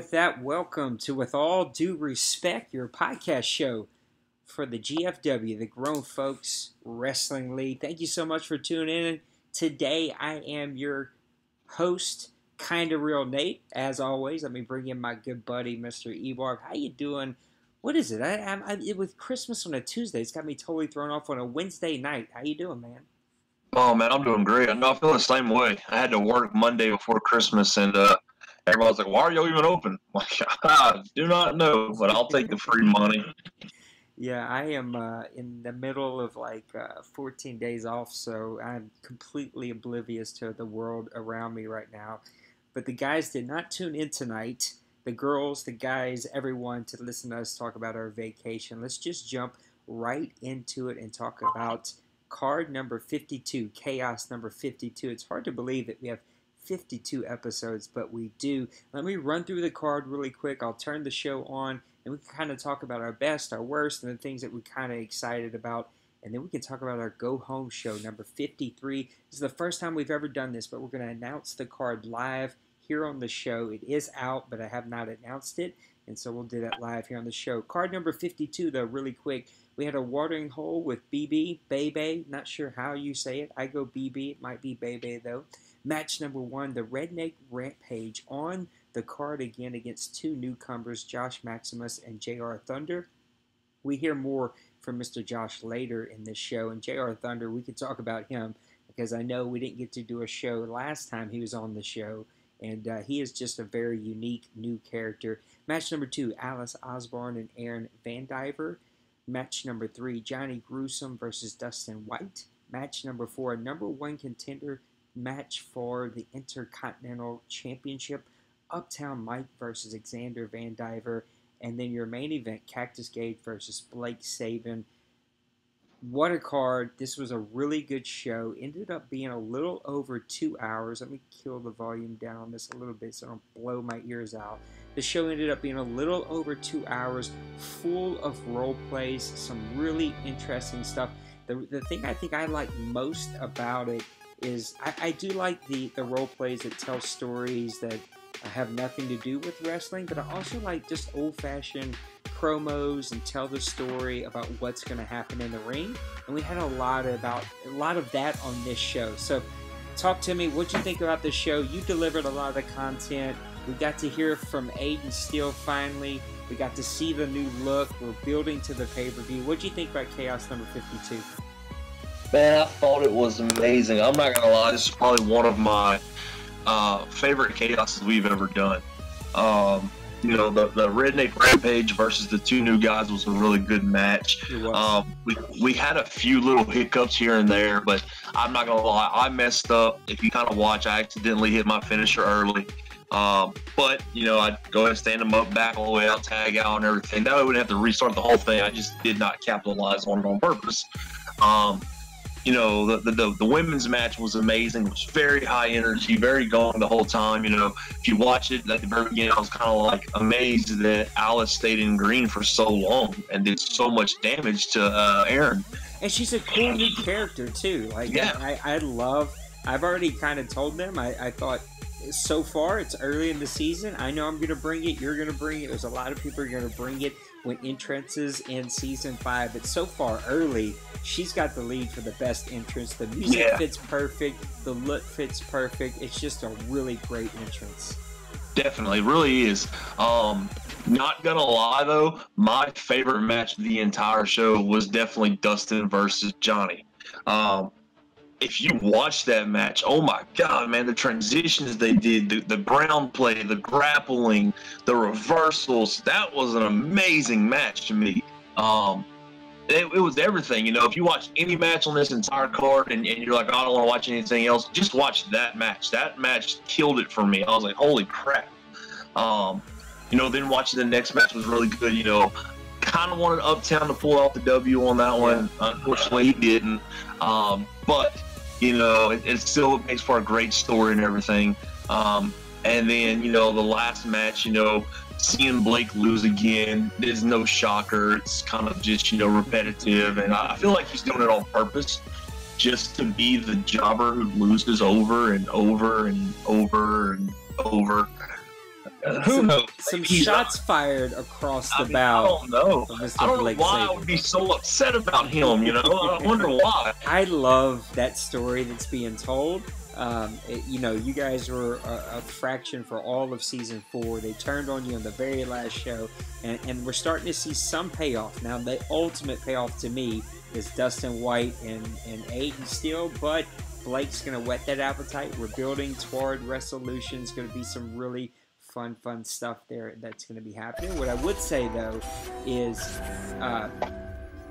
with that, welcome to With All Due Respect, your podcast show for the GFW, the Grown Folks Wrestling League. Thank you so much for tuning in. Today, I am your host, Kinda Real Nate. As always, let me bring in my good buddy, Mr. Ebarb. How you doing? What is it? With Christmas on a Tuesday, it's got me totally thrown off on a Wednesday night. How you doing, man? Oh, man, I'm doing great. I know I feel the same way. I had to work Monday before Christmas, and everybody's like, why are you even open? I'm like, I do not know, but I'll take the free money. Yeah, I am in the middle of 14 days off, so I'm completely oblivious to the world around me right now. But the guys did not tune in tonight. The girls, the guys, everyone, to listen to us talk about our vacation. Let's just jump right into it and talk about card number 52, Chaos number 52. It's hard to believe that we have 52 episodes, but we do. Let me run through the card really quick. I'll turn the show on, and we can kind of talk about our best, our worst, and the things that we're kind of excited about. And then we can talk about our go-home show, number 53. This is the first time we've ever done this, but we're going to announce the card live here on the show. It is out, but I have not announced it, and so we'll do that live here on the show. Card number 52, though, really quick. We had a watering hole with BB, Bebe, not sure how you say it. I go BB, it might be Bebe, though. Match number 1, the Redneck Rampage on the card again against two newcomers, Josh Maximus and JR Thunder. We hear more from Mr. Josh later in this show, and JR Thunder, we could talk about him because I know we didn't get to do a show last time he was on the show, and he is just a very unique new character. Match number 2, Alice Osborne and Aaron Van Diver. Match number 3, Johnny Gruesome versus Dustin White. Match number 4, number 1 contender match for the Intercontinental Championship, Uptown Mike versus Xander Van Diver. And then your main event, Cactus Gate versus Blake Saban. What a card. This was a really good show. Ended up being a little over 2 hours. Let me kill the volume down on this a little bit so I don't blow my ears out. The show ended up being a little over 2 hours, full of role plays, some really interesting stuff. The thing I think I like most about it is I do like the role plays that tell stories that have nothing to do with wrestling, but I also like just old-fashioned promos and tell the story about what's going to happen in the ring. And we had a lot of that on this show. So talk to me. What'd you think about the show? You delivered a lot of the content. We got to hear from Aiden Steele finally. We got to see the new look. We're building to the pay-per-view. What'd you think about Chaos number 52? Man, I thought it was amazing. I'm not going to lie. This is probably one of my favorite Chaoses we've ever done. You know, the Redneck Rampage versus the two new guys was a really good match. We had a few little hiccups here and there, but I'm not gonna lie, I messed up. If you kind of watch, I accidentally hit my finisher early. But you know, I'd go ahead and stand them up, back all the way out, tag out, and everything. That way, we wouldn't have to restart the whole thing. I just did not capitalize on it on purpose. You know, the women's match was amazing. It was very high energy, very going the whole time. You know, if you watch it at the very beginning, I was kind of like amazed that Alice stayed in green for so long and did so much damage to Aaron. And she's a cool new character too. Like, yeah. I've already kind of told them. I thought so far it's early in the season. I know I'm going to bring it. You're going to bring it. There's a lot of people who are going to bring it when entrances in season 5. But so far early, she's got the lead for the best entrance. The music fits perfect. The look fits perfect. It's just a really great entrance. Definitely, really is. Not gonna lie though, my favorite match of the entire show was definitely Dustin versus Johnny. If you watch that match, oh my God, man, the transitions they did, the ground play, the grappling, the reversals, that was an amazing match to me. It was everything. You know, if you watch any match on this entire card and you're like, I don't want to watch anything else, just watch that match. That match killed it for me. I was like, holy crap. You know, then watching the next match was really good. You know, kind of wanted Uptown to pull out the W on that one. Unfortunately, he didn't. But, you know, it still makes for a great story and everything. And then, you know, the last match, you know, seeing Blake lose again is no shocker. It's kind of just, you know, repetitive. And I feel like he's doing it on purpose just to be the jobber who loses over and over and over and over. Who knows? Some He's shots fired across the I bow. don't know. Of Mr. I don't Blake know why Saban. I would be so upset about him. You know, I wonder why. I love that story that's being told. You know, you guys were a fraction for all of season 4. They turned on you on the very last show, and we're starting to see some payoff. Now, the ultimate payoff to me is Dustin White and Aiden still, but Blake's going to whet that appetite. We're building toward resolution. It's going to be some really fun stuff there that's going to be happening. What I would say, though, is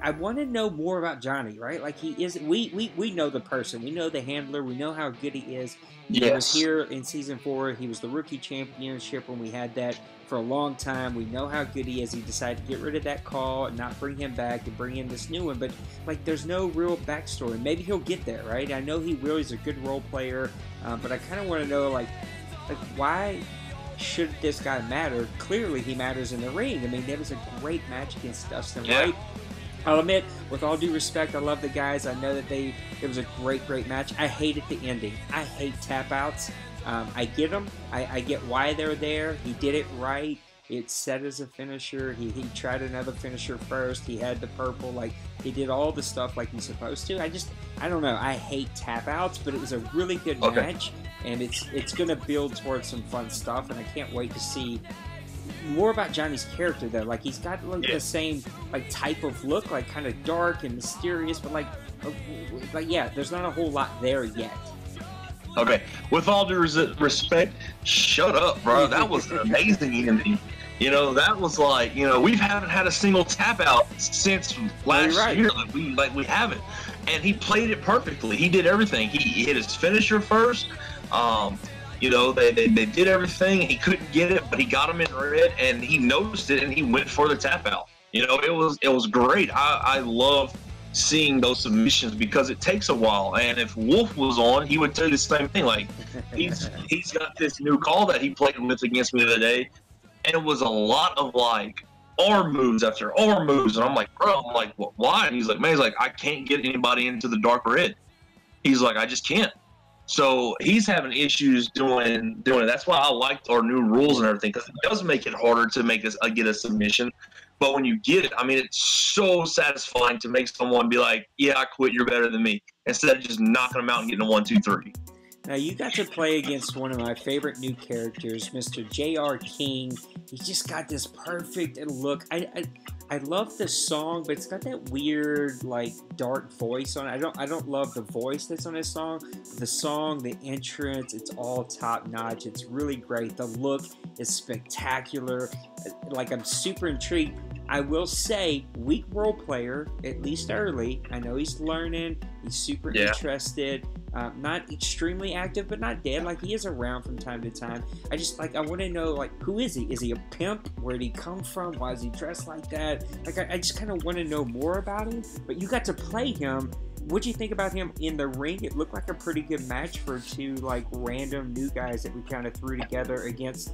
I want to know more about Johnny, right? Like, he is, we know the person. We know the handler. We know how good he is. He was here in season 4. He was the rookie championship when we had that for a long time. We know how good he is. He decided to get rid of that call and not bring him back and bring in this new one. But, like, there's no real backstory. Maybe he'll get there, right? I know he will. He's a good role player. But I kind of want to know, like, why should this guy matter? Clearly, he matters in the ring. I mean, there was a great match against Dustin White. I'll admit, with all due respect, I love the guys. I know that it was a great match. I hated the ending. I hate tap outs. I get them. I get why they're there. He did it right. It's set as a finisher. He tried another finisher first. He had the purple. Like, he did all the stuff like he's supposed to. I don't know. I hate tap outs, but it was a really good match, and it's going to build towards some fun stuff, and I can't wait to see more about Johnny's character, though. Like, he's got the same like type of look, like kind of dark and mysterious, but like yeah, there's not a whole lot there yet. Okay, with all due respect, shut up, bro. That was an amazing ending. You know, that was like, you know, we haven't had a single tap out since last year. Like we haven't, and he played it perfectly. He did everything. He hit his finisher first. You know, they did everything. He couldn't get it, but he got him in red, and he noticed it, and he went for the tap out. You know, it was great. I love seeing those submissions because it takes a while. And if Wolf was on, he would tell you the same thing. Like, he's got this new call that he played with against me the other day, and it was a lot of like arm moves after arm moves, and I'm like, bro, I'm like, what, why? And he's like, man, I can't get anybody into the dark red. He's like, I just can't. So he's having issues doing it. That's why I liked our new rules and everything, because it does make it harder to get a submission. But when you get it, I mean, it's so satisfying to make someone be like, yeah, I quit, you're better than me, instead of just knocking them out and getting a 1, 2, 3. Now, you got to play against one of my favorite new characters, Mr. J.R. King. He's just got this perfect look. I love the song, but it's got that weird, like, dark voice on it. I don't love the voice that's on this song. The song, the entrance, it's all top-notch. It's really great. The look is spectacular. Like, I'm super intrigued. I will say, weak role player, at least early. I know he's learning. He's super interested. Not extremely active, but not dead. Like, he is around from time to time. I want to know, like, who is he? Is he a pimp? Where did he come from? Why is he dressed like that? Like, I just kind of want to know more about him. But you got to play him. What'd you think about him in the ring? It looked like a pretty good match for two, like, random new guys that we kind of threw together against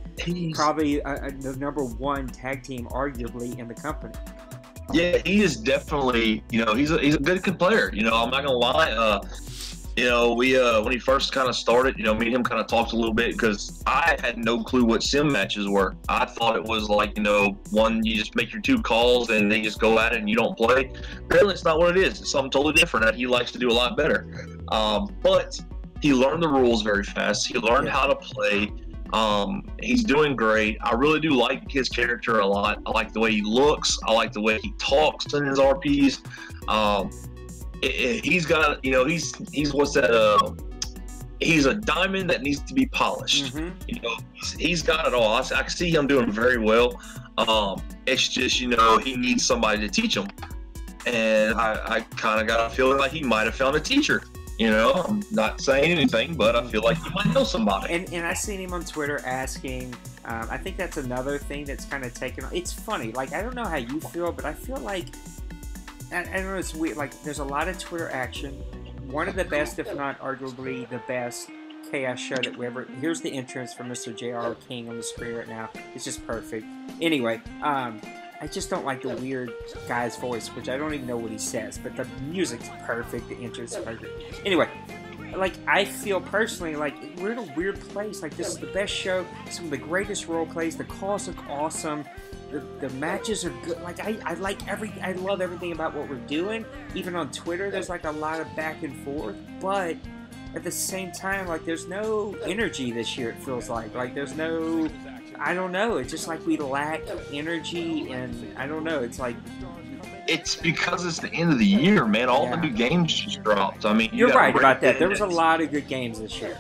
probably the #1 tag team, arguably, in the company. Yeah, he is definitely, you know, he's a good player. You know, I'm not gonna lie. You know, we when he first kind of started, you know, me and him kind of talked a little bit because I had no clue what sim matches were. I thought it was like, you know, one, you just make your 2 calls and they just go at it and you don't play. Apparently, it's not what it is. It's something totally different that he likes to do a lot better. But he learned the rules very fast. He learned how to play. He's doing great. I really do like his character a lot. I like the way he looks. I like the way he talks in his RPs. He's got, you know, he's what's that? He's a diamond that needs to be polished. You know, he's got it all. I can see him doing very well. It's just, you know, he needs somebody to teach him, and I kind of got a feeling like he might have found a teacher. You know, I'm not saying anything, but I feel like he might know somebody. And I seen him on Twitter asking. I think that's another thing that's kind of taken. It's funny. Like, I don't know how you feel, but I feel like. I don't know, it's weird. Like, there's a lot of Twitter action. One of the best, if not arguably the best, chaos show that we ever. Here's the entrance from Mr. J.R. King on the screen right now. It's just perfect. Anyway, I just don't like the weird guy's voice, which I don't even know what he says, but the music's perfect. The entrance is perfect. Anyway, like I feel personally like we're in a weird place. Like this is the best show, some of the greatest role plays. The calls look awesome. The matches are good. Like I love everything about what we're doing. Even on Twitter, there's like a lot of back and forth. But at the same time, like there's no energy this year. It feels like there's no. I don't know. It's just like we lack energy, and I don't know. It's like. It's because it's the end of the year, man. All the new games just dropped. I mean, you're right about that. There was a lot of good games this year.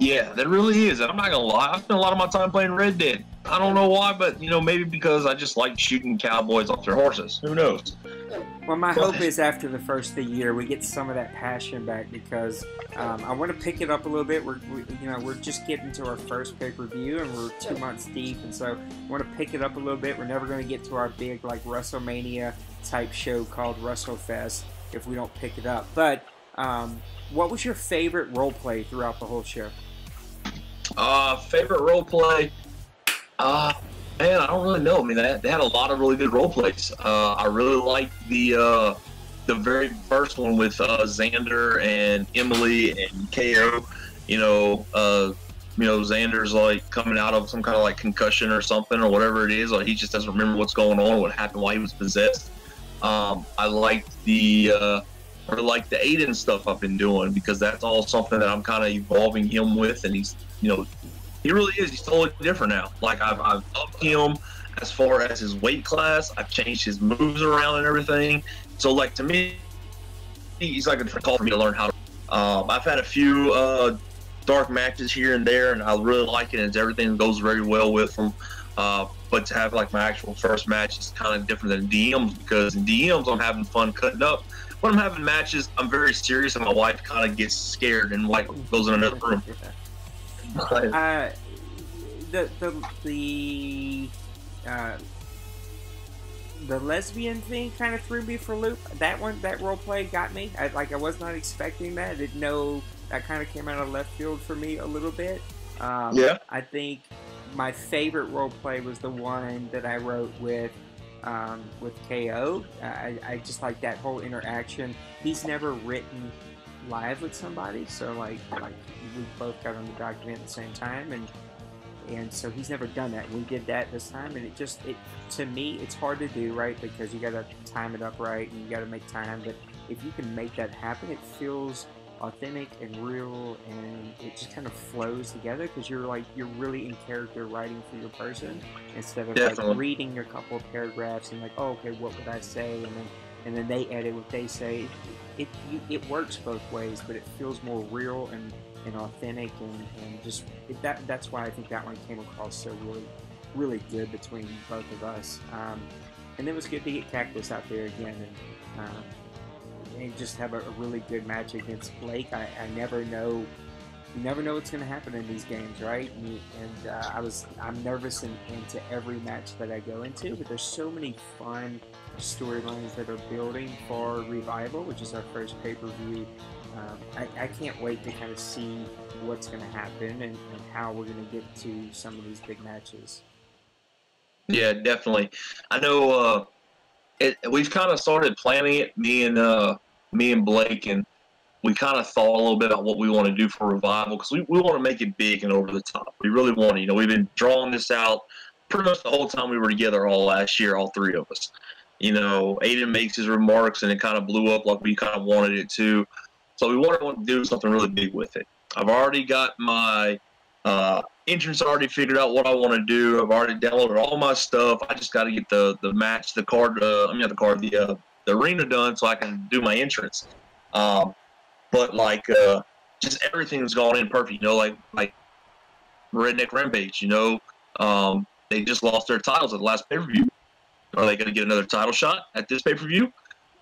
Yeah, there really is. And I'm not gonna lie, I spent a lot of my time playing Red Dead. I don't know why, but maybe because I just like shooting cowboys off their horses. Who knows? Well, my hope is after the first of the year, we get some of that passion back because I want to pick it up a little bit. We're just getting to our first pay-per-view and we're 2 months deep, and so I want to pick it up a little bit. We're never going to get to our big like WrestleMania type show called WrestleFest if we don't pick it up. But what was your favorite role play throughout the whole show? Favorite role play? Man, I don't really know. I mean, they had a lot of really good role plays. I really liked the very first one with Xander and Emily and KO. Xander's like coming out of some kind of like concussion or something or whatever it is. Like he just doesn't remember what's going on, what happened while he was possessed. I liked the Aiden stuff I've been doing because that's all something that I'm kind of evolving him with, and he's he really is. He's totally different now. Like I've upped him as far as his weight class. I've changed his moves around and everything. So like to me, he's like a different call for me to learn how to. I've had a few dark matches here and there, and I really like it. And everything goes very well with them. But to have like my actual first match is kind of different than DMs because in DMs I'm having fun cutting up. When I'm having matches, I'm very serious, and my wife kind of gets scared and like goes in another room. The lesbian thing kind of threw me for a loop. That role play got me. I was not expecting that. I didn't know that kind of came out of left field for me a little bit. Yeah. I think my favorite role play was the one that I wrote with KO. I just like that whole interaction. He's never written live with somebody, so like we both got on the document at the same time, and so he's never done that. We did that this time, and it to me it's hard to do, right? Because you got to time it up right, and you got to make time. But if you can make that happen, it feels authentic and real, and it just kind of flows together because you're really in character writing for your person instead of like reading your couple of paragraphs and like, oh, okay, what would I say, and then they edit what they say. It works both ways, but it feels more real and authentic, and just that's why I think that one came across so really, really good between both of us. And it was good to get Cactus out there again and just have a really good match against Blake. I never know. You never know what's going to happen in these games, right? I'm nervous into every match that I go into, but there's so many fun storylines that are building for Revival, which is our first pay-per-view. I can't wait to kind of see what's going to happen and how we're going to get to some of these big matches. Yeah, definitely. I know we've kind of started planning it, me and Blake, and we kind of thought a little bit about what we want to do for Revival because we want to make it big and over the top. We really want to. We've been drawing this out pretty much the whole time we were together all last year, all three of us. Aiden makes his remarks, and it kind of blew up like we kind of wanted it to. So we want to do something really big with it. I've already got my entrance already figured out what I want to do. I've already downloaded all my stuff. I just got to get the arena done so I can do my entrance. But just everything's gone in perfect. Like Redneck Rampage. They just lost their titles at the last pay-per-view. Are they going to get another title shot at this pay-per-view?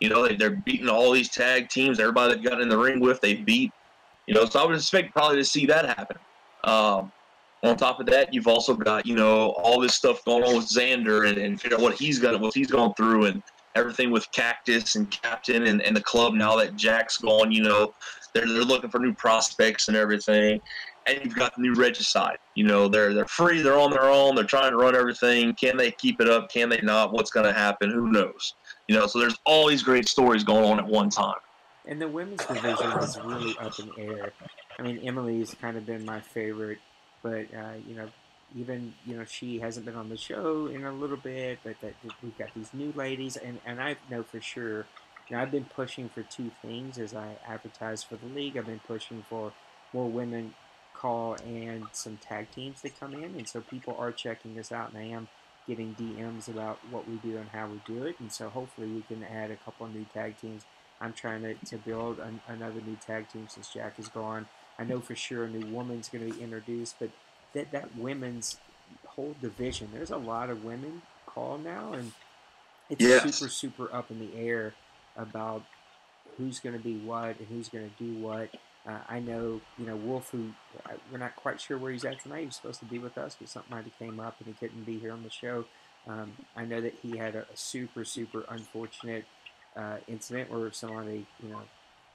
They're beating all these tag teams. Everybody that got in the ring with, they beat. So I would expect probably to see that happen. On top of that, you've also got, all this stuff going on with Xander and figure out what he's gone through and everything with Cactus and Captain and the club now that Jack's gone. They're looking for new prospects and everything. And you've got the new Regicide. They're free. They're on their own. They're trying to run everything. Can they keep it up? Can they not? What's going to happen? Who knows? So there's all these great stories going on at one time. And the women's division is really up in the air. I mean, Emily's kind of been my favorite, but even she hasn't been on the show in a little bit. But we've got these new ladies, and I know for sure. I've been pushing for two things as I advertise for the league. I've been pushing for more women call and some tag teams to come in, and so people are checking us out, and I am getting DMs about what we do and how we do it, and so hopefully we can add a couple of new tag teams. I'm trying to build another new tag team since Jack is gone. I know for sure a new woman's going to be introduced, but that women's whole division, there's a lot of women called now, and it's Yes. super up in the air about who's going to be what and who's going to do what. I know, Wolf, who we're not quite sure where he's at tonight. He was supposed to be with us, but something might have came up and he couldn't be here on the show. I know that he had a super unfortunate incident where somebody,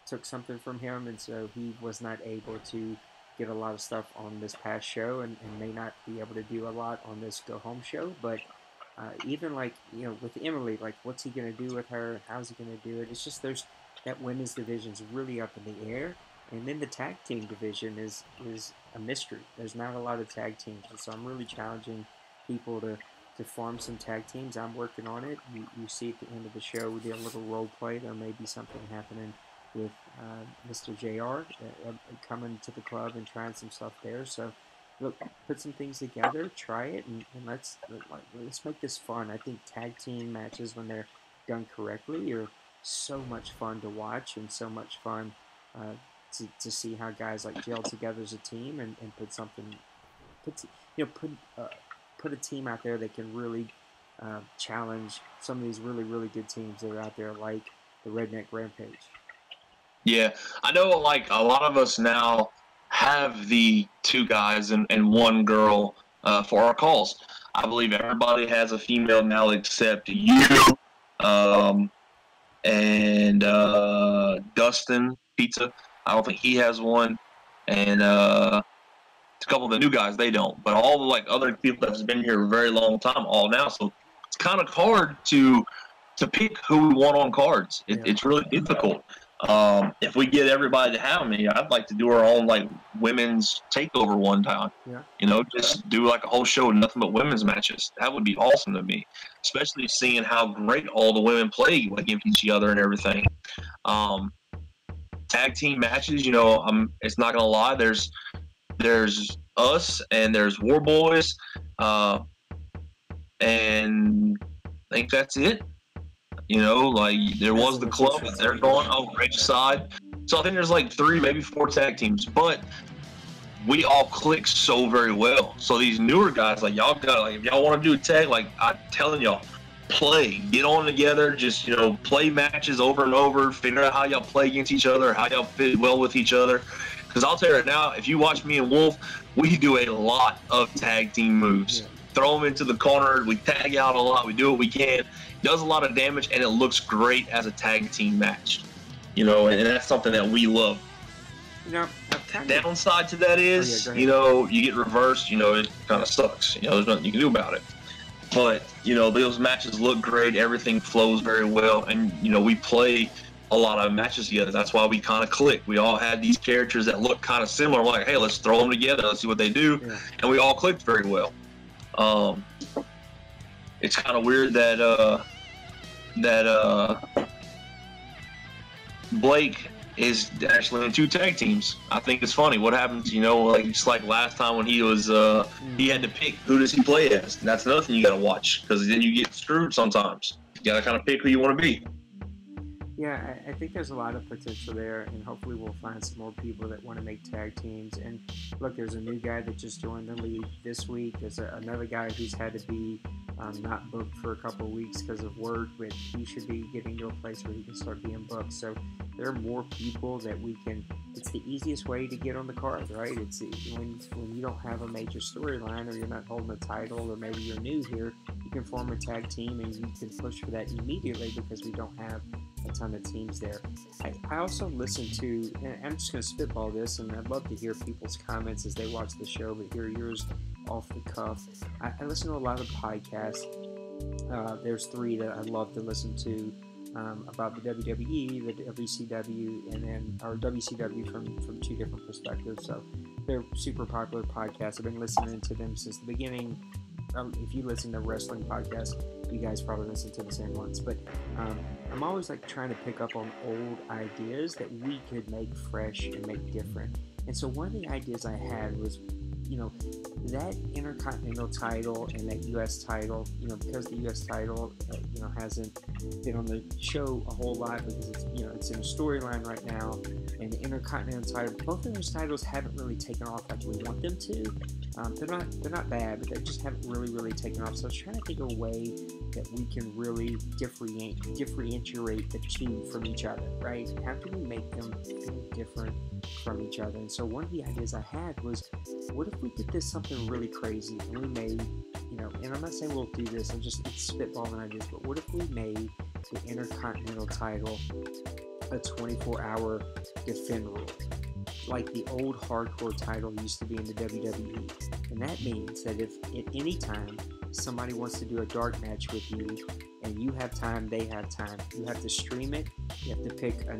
took something from him, and so he was not able to get a lot of stuff on this past show, and may not be able to do a lot on this go home show. But even like with Emily, like what's he gonna do with her? How's he gonna do it? It's just there's that women's division's really up in the air, and then the tag team division is a mystery. There's not a lot of tag teams, and so I'm really challenging people to form some tag teams. I'm working on it. You see at the end of the show, we did a little role play. There may be something happening with Mr. JR coming to the club and trying some stuff there. So, look, put some things together, try it, and let's make this fun. I think tag team matches, when they're done correctly, are so much fun to watch and so much fun to see how guys like gel together as a team and put something, put put put a team out there that can really challenge some of these really good teams that are out there, like the Redneck Rampage. Yeah, I know. Like a lot of us now have the two guys and one girl for our calls. I believe everybody has a female now except you um, and Dustin Pizza. I don't think he has one, and a couple of the new guys they don't. But all the like other people that's been here a very long time, all now. So it's kind of hard to pick who we want on cards. It's really difficult. If we get everybody to have me, I'd like to do our own like women's takeover one time. Yeah. Just do like a whole show with nothing but women's matches. That would be awesome to me, especially seeing how great all the women play against each other and everything. Tag team matches, it's not gonna lie. There's us and there's War Boys, and I think that's it. Like there was the club, they're going Rich side. So I think there's like 3, maybe 4 tag teams, but we all click so very well. So these newer guys, like y'all got, like if y'all want to do a tag, like I'm telling y'all, get on together, just play matches over and over, figure out how y'all play against each other, how y'all fit well with each other. Because I'll tell you right now, if you watch me and Wolf, we do a lot of tag team moves. Yeah. Throw them into the corner, we tag out a lot, we do what we can. Does a lot of damage, and it looks great as a tag team match. And that's something that we love. The downside to that is, you get reversed, it kind of sucks. There's nothing you can do about it. But, those matches look great, everything flows very well, and, we play a lot of matches together. That's why we kind of click. We all had these characters that look kind of similar. We're like, hey, let's throw them together, let's see what they do. Yeah. And we all clicked very well. It's kind of weird that Blake is actually in 2 tag teams. I think it's funny. What happens, just like last time when he was, he had to pick who does he play as. And that's another thing you got to watch, because then you get screwed sometimes. You got to kind of pick who you want to be. Yeah, I think there's a lot of potential there, and hopefully we'll find some more people that want to make tag teams. And look, there's a new guy that just joined the league this week. There's another guy who's had to be not booked for a couple of weeks because of work, but he should be getting to a place where he can start being booked. So there are more people that we can. It's the easiest way to get on the card, right? It's when you don't have a major storyline, or you're not holding a title, or maybe you're new here, you can form a tag team and you can push for that immediately, because we don't have a ton of teams there. I also listen to, and I'm just going to spitball this, and I'd love to hear people's comments as they watch the show, but hear yours off the cuff. I listen to a lot of podcasts. There's 3 that I love to listen to. about the WWE, the WCW, and then our WCW from two different perspectives. So they're super popular podcasts. I've been listening to them since the beginning. If you listen to wrestling podcasts, you guys probably listen to the same ones. But I'm always like trying to pick up on old ideas that we could make fresh and make different. And so one of the ideas I had was, that Intercontinental title and that U.S. title, because the U.S. title, hasn't been on the show a whole lot because it's in a storyline right now, and the Intercontinental title, both of those titles haven't really taken off like we want them to. They're not bad, but they just haven't really taken off. So I was trying to think of a way that we can really differentiate the two from each other, right? How can we make them feel different from each other? And so one of the ideas I had was, what if we did this something really crazy and we made, and I'm not saying we'll do this, it's spitballing ideas, but what if we made the Intercontinental title a 24-hour defend rule, like the old hardcore title used to be in the WWE? And that means that if at any time somebody wants to do a dark match with you and you have time, they have time, you have to stream it, you have to pick a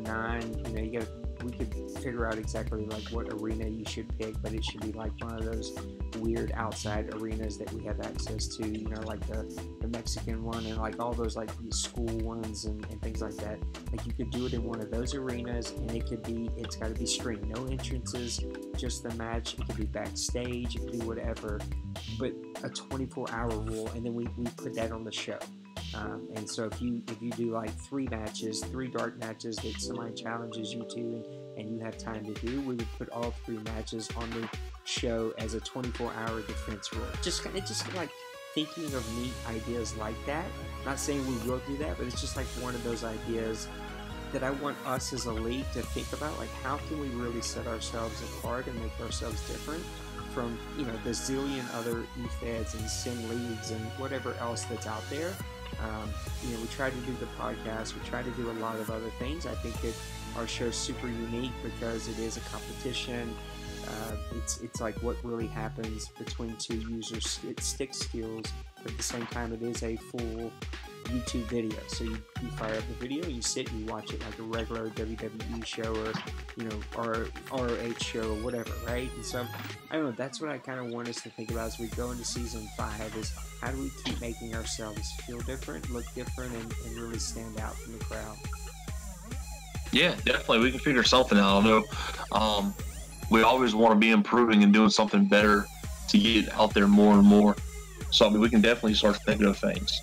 we could figure out exactly like what arena you should pick, but it should be like one of those weird outside arenas that we have access to, like the Mexican one and like all those like these school ones and things like that. Like you could do it in one of those arenas, and it's got to be streamed, no entrances, just the match. It could be backstage, it could be whatever, but a 24-hour rule, and then we put that on the show. And so if you do like 3 dark matches that somebody challenges you to and you have time to do, we would put all 3 matches on the show as a 24-hour defense rule. Just like thinking of neat ideas like that. Not saying we will do that, but it's just like one of those ideas that I want us as a league to think about. Like, how can we really set ourselves apart and make ourselves different from the zillion other e-feds and sim leagues and whatever else that's out there? We try to do the podcast, we try to do a lot of other things. I think that our show's super unique because it is a competition. It's like what really happens between two users. It sticks skills, but at the same time it is a full YouTube video. So you fire up the video, you sit and you watch it like a regular WWE show or ROH show or whatever, right? And so I don't know, that's what I kind of want us to think about as we go into season 5, is how do we keep making ourselves feel different, look different, and really stand out from the crowd. Yeah, definitely. We can figure something out. I know we always want to be improving and doing something better to get out there more and more. So we can definitely start thinking of things.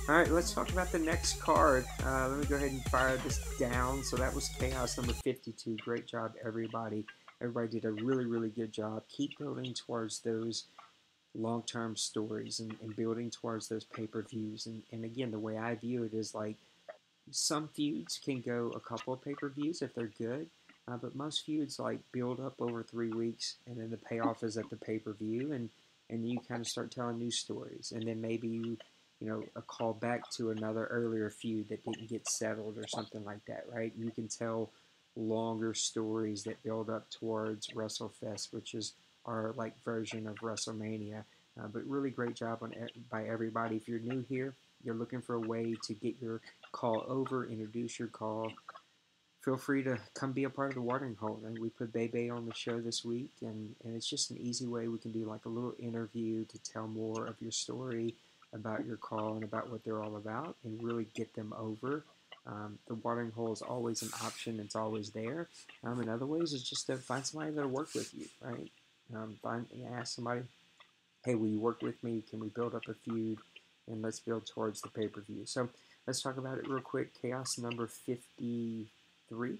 All right, let's talk about the next card. Let me go ahead and fire this down. So that was Chaos number 52. Great job, everybody. Everybody did a really good job. Keep building towards those long-term stories and building towards those pay-per-views. And again, the way I view it is like some feuds can go a couple of pay-per-views if they're good. But most feuds like build up over 3 weeks, and then the payoff is at the pay-per-view, and you kind of start telling new stories. And then maybe a call back to another earlier feud that didn't get settled or something like that, right? You can tell longer stories that build up towards WrestleFest, which is our like version of WrestleMania. But really great job by everybody. If you're new here, you're looking for a way to get your call over, introduce your call, feel free to come be a part of the watering hole. And we put Bebe on the show this week, and it's just an easy way we can do like a little interview to tell more of your story about your call and about what they're all about and really get them over. The watering hole is always an option. It's always there. In other ways, it's just to find somebody that'll work with you, right? Ask somebody, hey, will you work with me? Can we build up a feud? And let's build towards the pay-per-view. So let's talk about it real quick. Chaos number 53.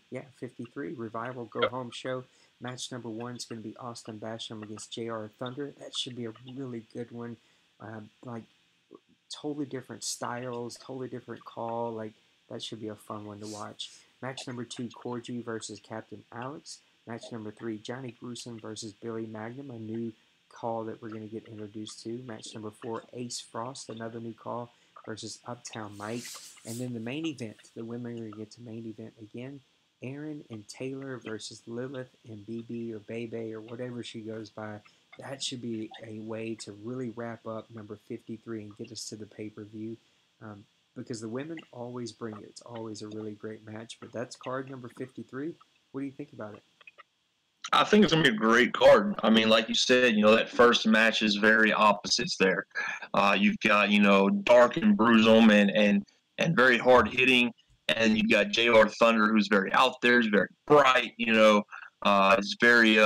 Yeah, 53. Revival Go Home show. Match number 1 is going to be Austin Basham against JR Thunder. That should be a really good one. Like, totally different styles, totally different call. Like, that should be a fun one to watch. Match number 2, Corgi versus Captain Alex. Match number 3, Johnny Gruesome versus Billy Magnum, a new call that we're going to get introduced to. Match number 4, Ace Frost, another new call, versus Uptown Mike. And then the main event, the women are going to get to main event again. Aaron and Taylor versus Lilith and BB or Bebe or whatever she goes by. That should be a way to really wrap up number 53 and get us to the pay-per-view. because the women always bring it. It's always a really great match. But that's card number 53. What do you think about it? I think it's gonna be a great card. I mean, like you said, that first match is very opposites there. You've got Dark and Bruisum and very hard hitting, and you've got Jr. Thunder, who's very out there, he's very bright. He's very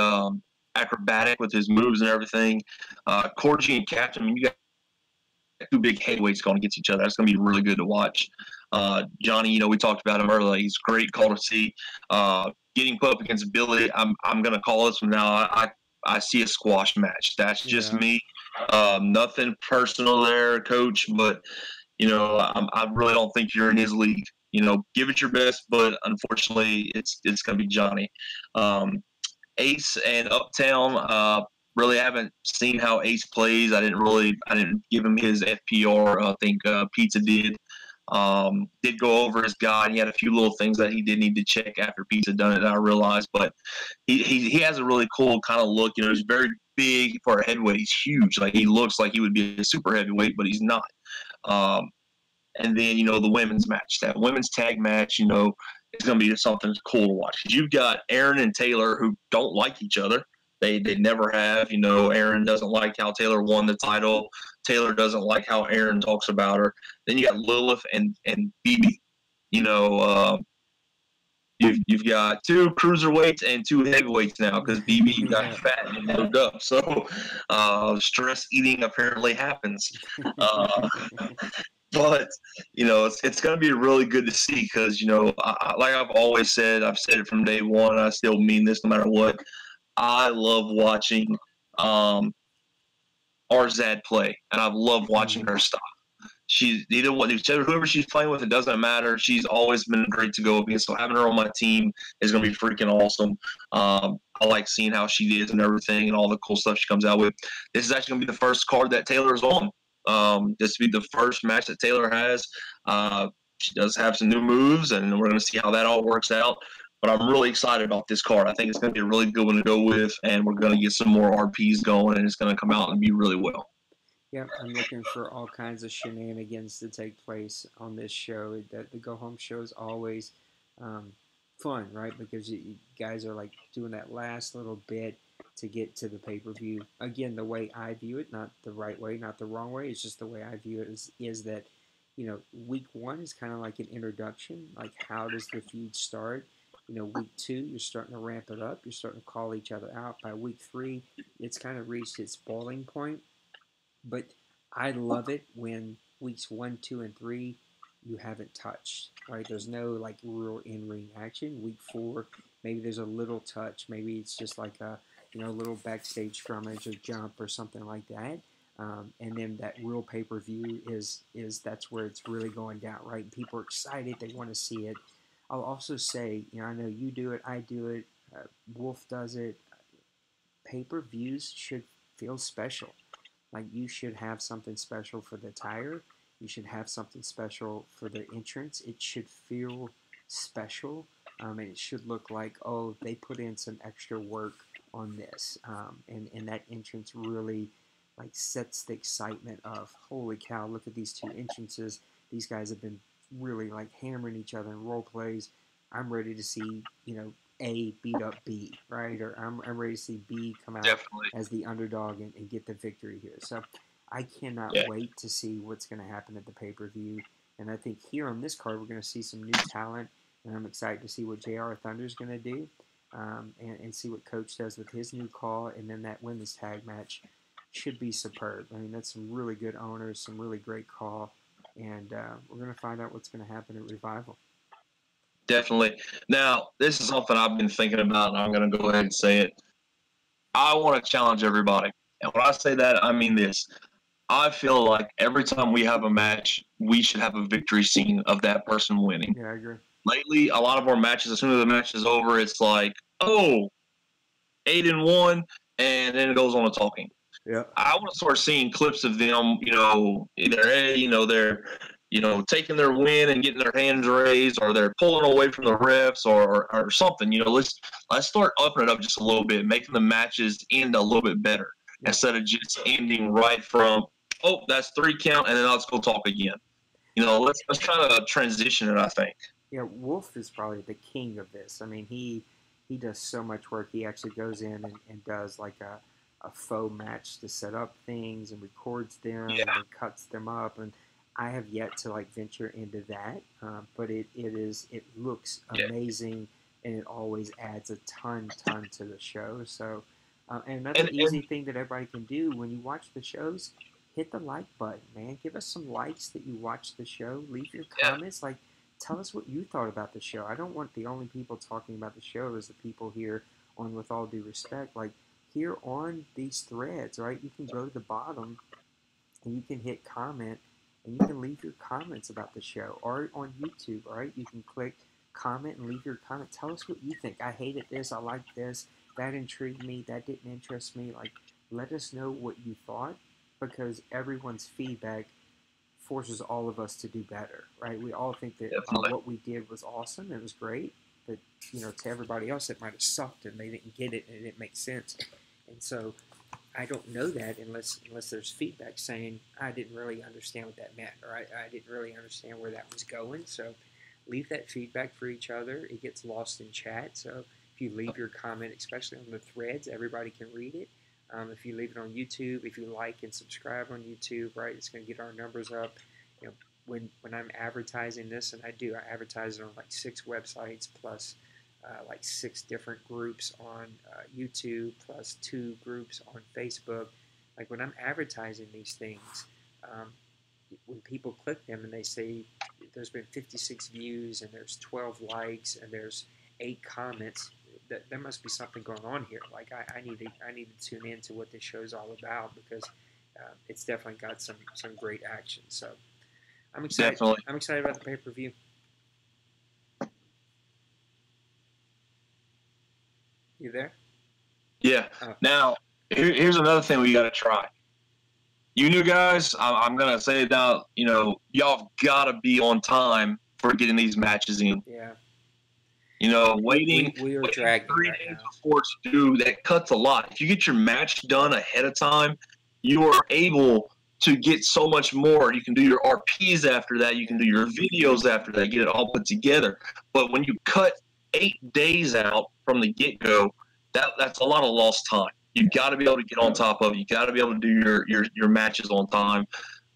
acrobatic with his moves and everything. Corgi and Captain, I mean, you got two big heavyweights going against each other. That's going to be really good to watch. Johnny, we talked about him earlier. He's a great call to see. Getting put up against Billy, I'm going to call this from now. I see a squash match. That's just me. Nothing personal there, Coach, but I really don't think you're in his league. Give it your best, but unfortunately, it's going to be Johnny. Ace and Uptown. Really haven't seen how Ace plays. I didn't give him his FPR. I think Pizza did. Did go over his guide. He had a few little things that he did need to check after Pizza done it, I realized. But he has a really cool kind of look. He's very big for a heavyweight. He's huge. Like, he looks like he would be a super heavyweight, but he's not. And then, the women's match. That women's tag match, it's going to be something cool to watch. Because you've got Aaron and Taylor who don't like each other. They never have. Aaron doesn't like how Taylor won the title. Taylor doesn't like how Aaron talks about her. Then you got Lilith and BB. You've got two cruiserweights and two heavyweights now because BB got fat and moved up. So stress eating apparently happens. But it's going to be really good to see because like I've always said, I've said it from day one. I still mean this no matter what. I love watching Arzad play, and I love watching her style. She's whoever she's playing with, it doesn't matter. She's always been great to go against. So having her on my team is going to be freaking awesome. I like seeing how she is and everything, and all the cool stuff she comes out with. This is actually going to be the first card that Taylor's on. This will be the first match that Taylor has. She does have some new moves, and we're going to see how that all works out. But I'm really excited about this card. I think it's going to be a really good one to go with, and we're going to get some more RPs going, and it's going to come out and be really well. Yeah, I'm looking for all kinds of shenanigans to take place on this show. The Go Home show is always fun, right? Because you guys are like doing that last little bit to get to the pay-per-view. Again, the way I view it, not the right way, not the wrong way, it's just the way I view it is that, week one is kind of like an introduction. Like, how does the feud start? Week two, you're starting to ramp it up. You're starting to call each other out. By week three, it's kind of reached its boiling point. But I love it when weeks 1, 2, and 3 you haven't touched, right? There's no like real in-ring action. Week 4, maybe there's a little touch. Maybe it's just like a little backstage scrummage or jump or something like that. And then that real pay-per-view is that's where it's really going down, right? People are excited. They want to see it. I'll also say, I know you do it, I do it, Wolf does it. Pay-per-views should feel special. Like, you should have something special for the attire. You should have something special for the entrance. It should feel special, and it should look like, oh, they put in some extra work on this, and that entrance really like sets the excitement of, holy cow, look at these two entrances. These guys have been really like hammering each other in role plays. I'm ready to see, A beat up B, right? Or I'm ready to see B come out as the underdog and get the victory here. So I cannot wait to see what's going to happen at the pay-per-view. And I think here on this card, we're going to see some new talent. And I'm excited to see what JR Thunder is going to do and see what Coach does with his new call. And then that women's tag match should be superb. I mean, that's some really good owners, some really great call. And we're going to find out what's going to happen at Revival. Definitely. Now, this is something I've been thinking about, and I'm going to go ahead and say it. I want to challenge everybody. And when I say that, I mean this. I feel like every time we have a match, we should have a victory scene of that person winning. Yeah, I agree. Lately, a lot of our matches, as soon as the match is over, it's like, 8-1, and then it goes on to talking. Yeah. I want to start seeing clips of them, either they're taking their win and getting their hands raised, or they're pulling away from the refs, or something. Let's start upping it up just a little bit, making the matches end a little bit better instead of just ending right from, that's 3 count, and then let's go talk again. let's try to transition it, I think. Yeah, Wolf is probably the king of this. I mean, he does so much work. He actually goes in and does like a faux match to set up things and records them and Yeah, then cuts them up. And I have yet to like venture into that, but it looks yeah, amazing and it always adds a ton to the show. So, and another and easy thing that everybody can do when you watch the shows, hit the like button, man. Give us some likes that you watch the show. Leave your yeah, comments like tell us what you thought about the show. I don't want the only people talking about the show as the people here on With All Due Respect. Like here on these threads, right? You can go to the bottom and you can hit comment and you can leave your comments about the show. Or on YouTube, all right? You can click comment and leave your comment. Tell us what you think. I hated this. I liked this. That intrigued me. That didn't interest me. Like, let us know what you thought because everyone's feedback forces all of us to do better, right? We all think that definitely. what we did was awesome, it was great, but to everybody else it might have sucked and they didn't get it and it didn't make sense. And so I don't know that unless there's feedback saying I didn't really understand what that meant or I didn't really understand where that was going. So leave that feedback for each other. It gets lost in chat. So if you leave your comment, especially on the threads, everybody can read it. If you leave it on YouTube, if you like and subscribe on YouTube, right, it's going to get our numbers up. You know, when I'm advertising this, and I advertise it on like 6 websites plus like 6 different groups on YouTube plus 2 groups on Facebook. Like when I'm advertising these things, um, when people click them and they say there's been 56 views and there's 12 likes and there's 8 comments, that there must be something going on here. Like I need to tune into what this show's all about because it's definitely got some great action. So I'm excited. Definitely. I'm excited about the pay per view. You there? Yeah. Oh, Now, here's another thing we got to try. You new guys, I'm gonna say it now. Y'all have got to be on time for getting these matches in. yeah. Waiting We are waiting dragging 3 right days now. before it's due, that cuts a lot. If you get your match done ahead of time, you are able to get so much more. You can do your RPs after that. You can Yeah. do your videos after that. Get it all put together. But when you cut 8 days out from the get go, that's a lot of lost time. You've got to be able to get on top of it. You got to be able to do your matches on time.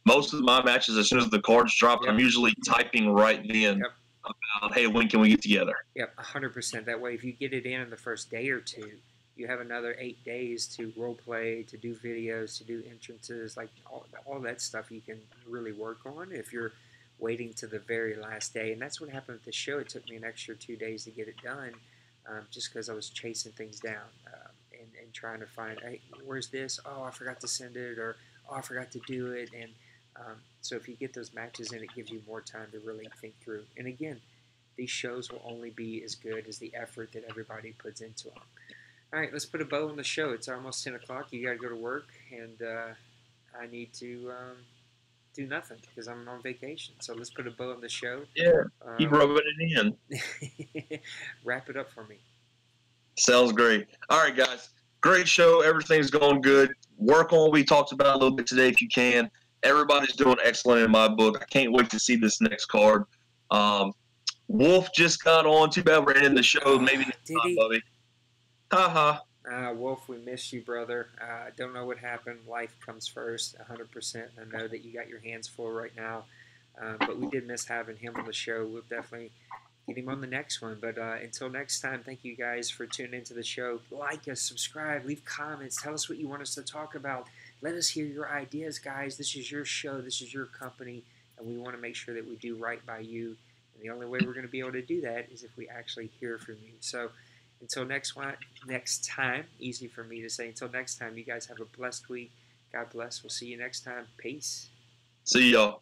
Most of my matches, as soon as the cards drop, Yep. I'm usually typing right then Yep. about, hey, when can we get together? Yep. 100%. That way, if you get it in the first day or two, you have another 8 days to role play, to do videos, to do entrances, like all that stuff you can really work on if you're waiting to the very last day. And that's what happened with the show. It took me an extra 2 days to get it done, just because I was chasing things down and trying to find, hey, where's this? Oh, I forgot to send it, or oh, I forgot to do it. And so if you get those matches in, it gives you more time to really think through. And again, these shows will only be as good as the effort that everybody puts into them. All right, let's put a bow on the show. It's almost 10 o'clock. You got to go to work, and I need to do nothing because I'm on vacation. So let's put a bow on the show. Yeah, keep rubbing it in. Wrap it up for me. Sounds great. All right, guys. Great show. Everything's going good. Work on what we talked about a little bit today if you can. Everybody's doing excellent in my book. I can't wait to see this next card. Wolf just got on. Too bad we're ending the show. Maybe next Did time, he? Bubby. Ha ha. Wolf, we miss you, brother. I don't know what happened. Life comes first, 100%. I know that you got your hands full right now, but we did miss having him on the show. We'll definitely get him on the next one. But until next time, thank you guys for tuning into the show. Like us, subscribe, leave comments, tell us what you want us to talk about. Let us hear your ideas, guys. This is your show, this is your company, and we want to make sure that we do right by you. And the only way we're going to be able to do that is if we actually hear from you. So until next time, easy for me to say. Until next time, you guys have a blessed week. God bless. We'll see you next time. Peace. See y'all.